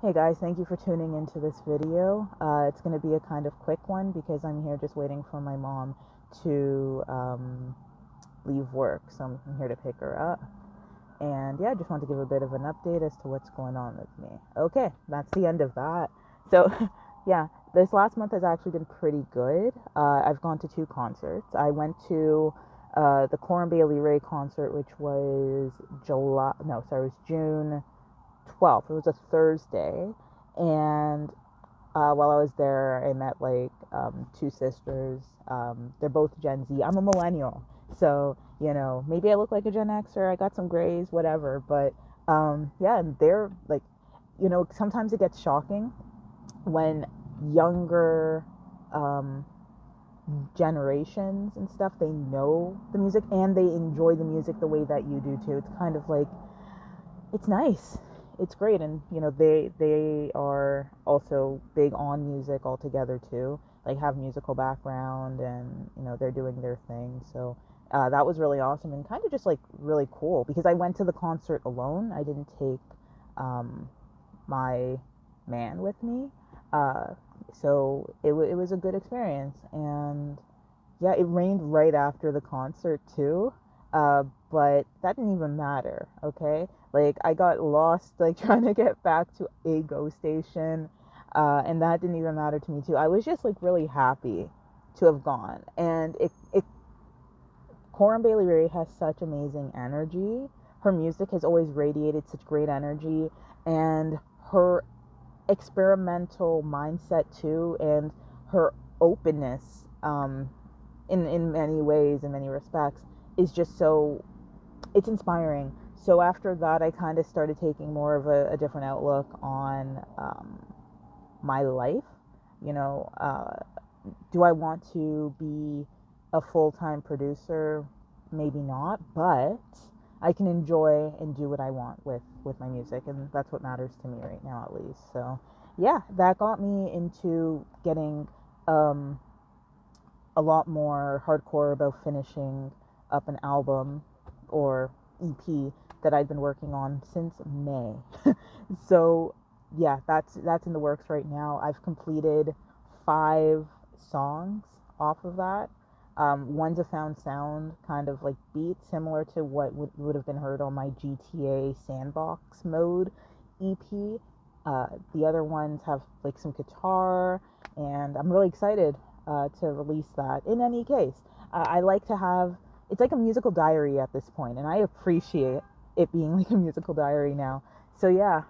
Hey guys, thank you for tuning into this video. It's going to be a kind of quick one because I'm here just waiting for my mom to leave work. So I'm here to pick her up. And yeah, I just want to give a bit of an update as to what's going on with me. Okay, that's the end of that. So yeah, this last month has actually been pretty good. I've gone to two concerts. I went to the Coram Bailey Ray concert, which was it was June 12th. It was a Thursday. And while I was there, I met like two sisters. They're both Gen Z. I'm a millennial. So, maybe I look like a Gen Xer. I got some grays, whatever. But yeah, and they're like, sometimes it gets shocking when younger um, generations and stuff, they know the music and they enjoy the music the way that you do too. It's kind of like, it's nice. It's great, and they are also big on music altogether too. Like have musical background, and they're doing their thing. So that was really awesome and kind of just like really cool because I went to the concert alone. I didn't take um, my man with me, uh, so it was a good experience. And yeah, it rained right after the concert too. Uh, but that didn't even matter, okay? Like I got lost like trying to get back to a go station. And that didn't even matter to me too. I was just like really happy to have gone. And it Coram Bailey Ray has such amazing energy. Her music has always radiated such great energy, and her experimental mindset too, and her openness in many ways, in many respects, is just so, it's inspiring. So after that, I kind of started taking more of a different outlook on my life. You know, do I want to be a full time producer? Maybe not, but I can enjoy and do what I want with my music, and that's what matters to me right now, at least. So, yeah, that got me into getting um, a lot more hardcore about finishing up an album or EP that I'd been working on since May. So yeah, that's in the works right now. I've completed 5 songs off of that. One's a found sound kind of like beat, similar to what would have been heard on my GTA Sandbox mode EP. The other ones have like some guitar, and I'm really excited to release that. In any case, I like to have, it's like a musical diary at this point, and I appreciate it being like a musical diary now. So yeah,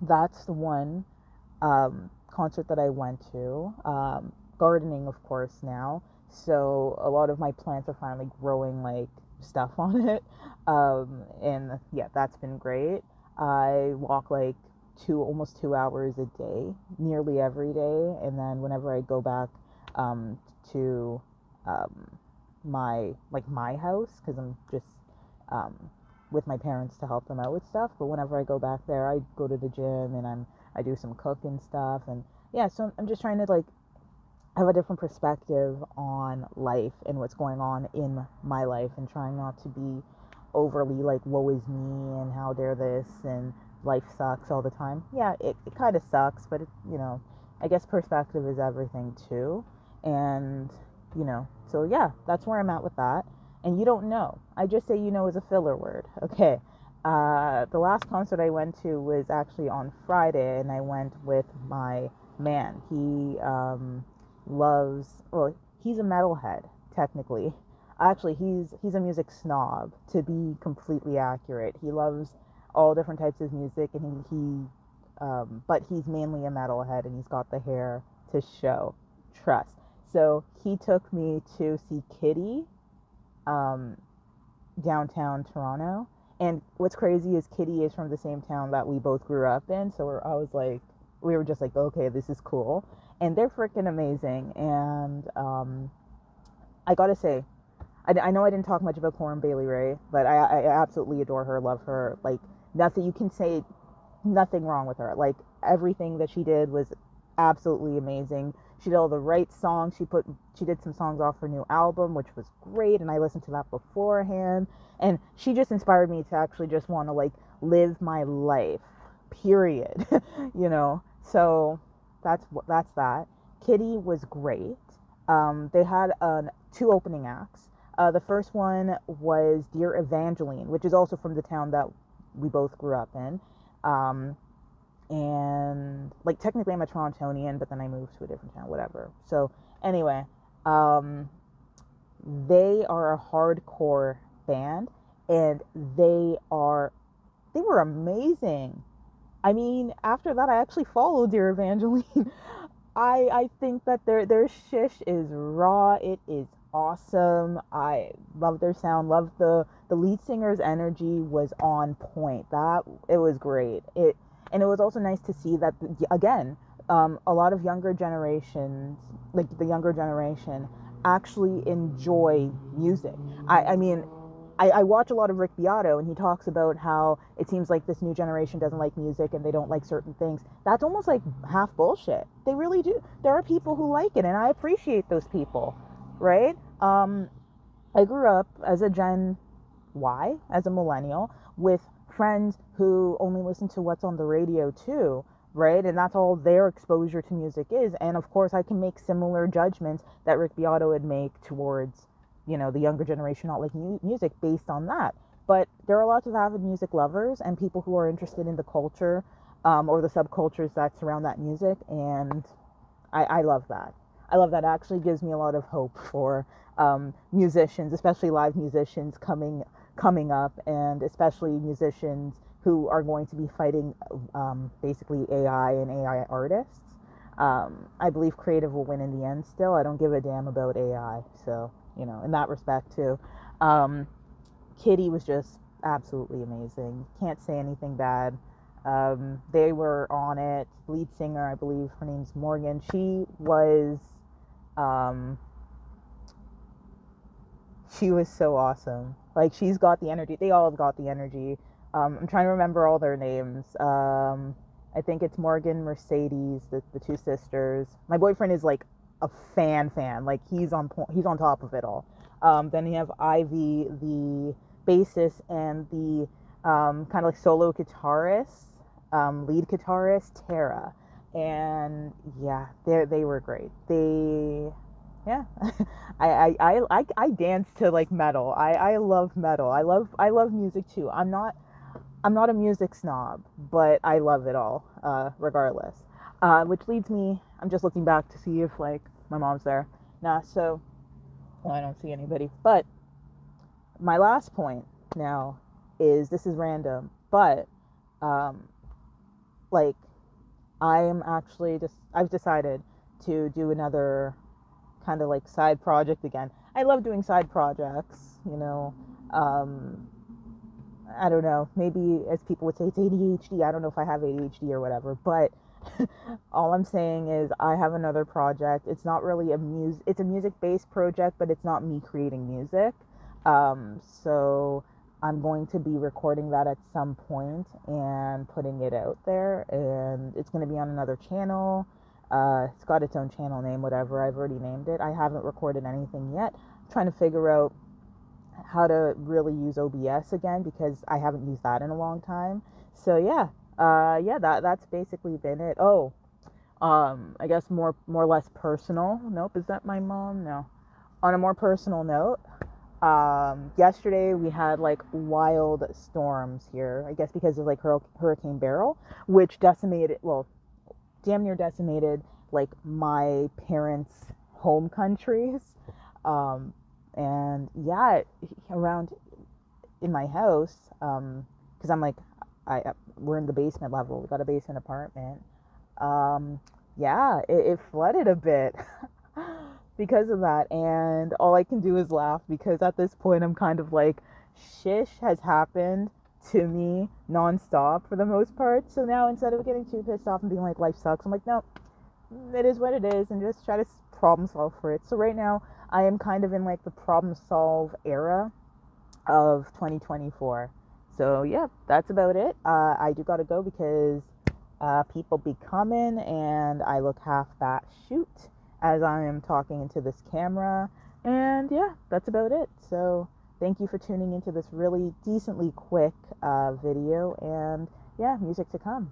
that's the one concert that I went to. Gardening, of course, now. So a lot of my plants are finally growing like stuff on it. And yeah, that's been great. I walk like almost 2 hours a day, nearly every day. And then whenever I go back um, to um, my house, because I'm just um, with my parents to help them out with stuff. But whenever I go back there, I go to the gym and I do some cooking stuff. And yeah, so I'm just trying to like have a different perspective on life and what's going on in my life, and trying not to be overly like woe is me and how dare this and life sucks all the time. Yeah, it kind of sucks, but I guess perspective is everything too. And so yeah, that's where I'm at with that. And you don't know, I just say as a filler word. Okay. The last concert I went to was actually on Friday, and I went with my man. He loves, well, he's a metalhead technically. Actually, he's a music snob, to be completely accurate. He loves all different types of music, and but he's mainly a metalhead, and he's got the hair to show. Trust. So he took me to see Kitty, um, downtown Toronto. And what's crazy is Kitty is from the same town that we both grew up in. So I was like, we were just like, okay, this is cool. And they're freaking amazing. And I gotta say, I know I didn't talk much about Coram Bailey Ray, but I absolutely adore her, love her. Like, nothing, you can say nothing wrong with her. Like, everything that she did was absolutely amazing. She did all the right songs. She did some songs off her new album, which was great, and I listened to that beforehand. And she just inspired me to actually just want to like live my life period. You know, so that's that. Kitty was great. They had two opening acts. The first one was Dear Evangeline, which is also from the town that we both grew up in. Um, and like technically I'm a Torontonian, but then I moved to a different town, whatever. So anyway, um, they are a hardcore band, and they were amazing. I mean, after that, I actually followed Dear Evangeline. I think that their shish is raw. It is awesome. I love their sound. Love the lead singer's energy was on point. That it was great. And it was also nice to see that again, a lot of younger generations, like the younger generation, actually enjoy music. I mean, I watch a lot of Rick Beato, and he talks about how it seems like this new generation doesn't like music and they don't like certain things. That's almost like half bullshit. They really do. There are people who like it, and I appreciate those people, right? I grew up as a Gen Y, as a millennial, with friends who only listen to what's on the radio too, right? And that's all their exposure to music is. And of course, I can make similar judgments that Rick Beato would make towards, you know, the younger generation not liking music based on that. But there are lots of avid music lovers and people who are interested in the culture, or the subcultures that surround that music, and I love that. I love that. It actually gives me a lot of hope for musicians, especially live musicians coming up, and especially musicians who are going to be fighting basically AI and AI artists. I believe creative will win in the end still. I don't give a damn about AI. So, you know, in that respect too. Um, Kitty was just absolutely amazing. Can't say anything bad. They were on it. Lead singer, I believe her name's Morgan. Um, she was so awesome. Like, she's got the energy. They all have got the energy. I'm trying to remember all their names. I think it's Morgan, Mercedes, the two sisters. My boyfriend is like a fan. Like, he's on top of it all. Then you have Ivy, the bassist, and the kind of like solo guitarist, lead guitarist, Tara. And yeah, they were great. Yeah. I dance to like metal. I love metal. I love music too. I'm not a music snob, but I love it all, regardless. Which leads me, I'm just looking back to see if like my mom's there. Nah, so well, I don't see anybody. But my last point now is, this is random, but um, like I've decided to do another kind of like side project again. I love doing side projects, you know. Um, I don't know, maybe as people would say, it's ADHD. I don't know if I have ADHD or whatever, but all I'm saying is I have another project. It's not really it's a music-based project, but it's not me creating music. So I'm going to be recording that at some point and putting it out there, and it's going to be on another channel. It's got its own channel name, whatever. I've already named it. I haven't recorded anything yet. I'm trying to figure out how to really use OBS again, because I haven't used that in a long time. So yeah, yeah, that's basically been it. Oh, I guess more or less personal. Nope, is that my mom? No. On a more personal note, yesterday we had like wild storms here. I guess because of like Hurricane Beryl, which decimated, well, damn near decimated like my parents' home countries. Um, and yeah, around in my house, because I'm like, we're in the basement level. We got a basement apartment. Um, yeah, it flooded a bit because of that, and all I can do is laugh, because at this point I'm kind of like, shish has happened to me nonstop for the most part. So now, instead of getting too pissed off and being like life sucks, I'm like, no, it is what it is, and just try to problem solve for it. So right now I am kind of in like the problem solve era of 2024. So yeah, that's about it. I do gotta go because people be coming, and I look half bat shoot as I am talking into this camera. And yeah, that's about it. So thank you for tuning into this really decently quick video, and yeah, music to come.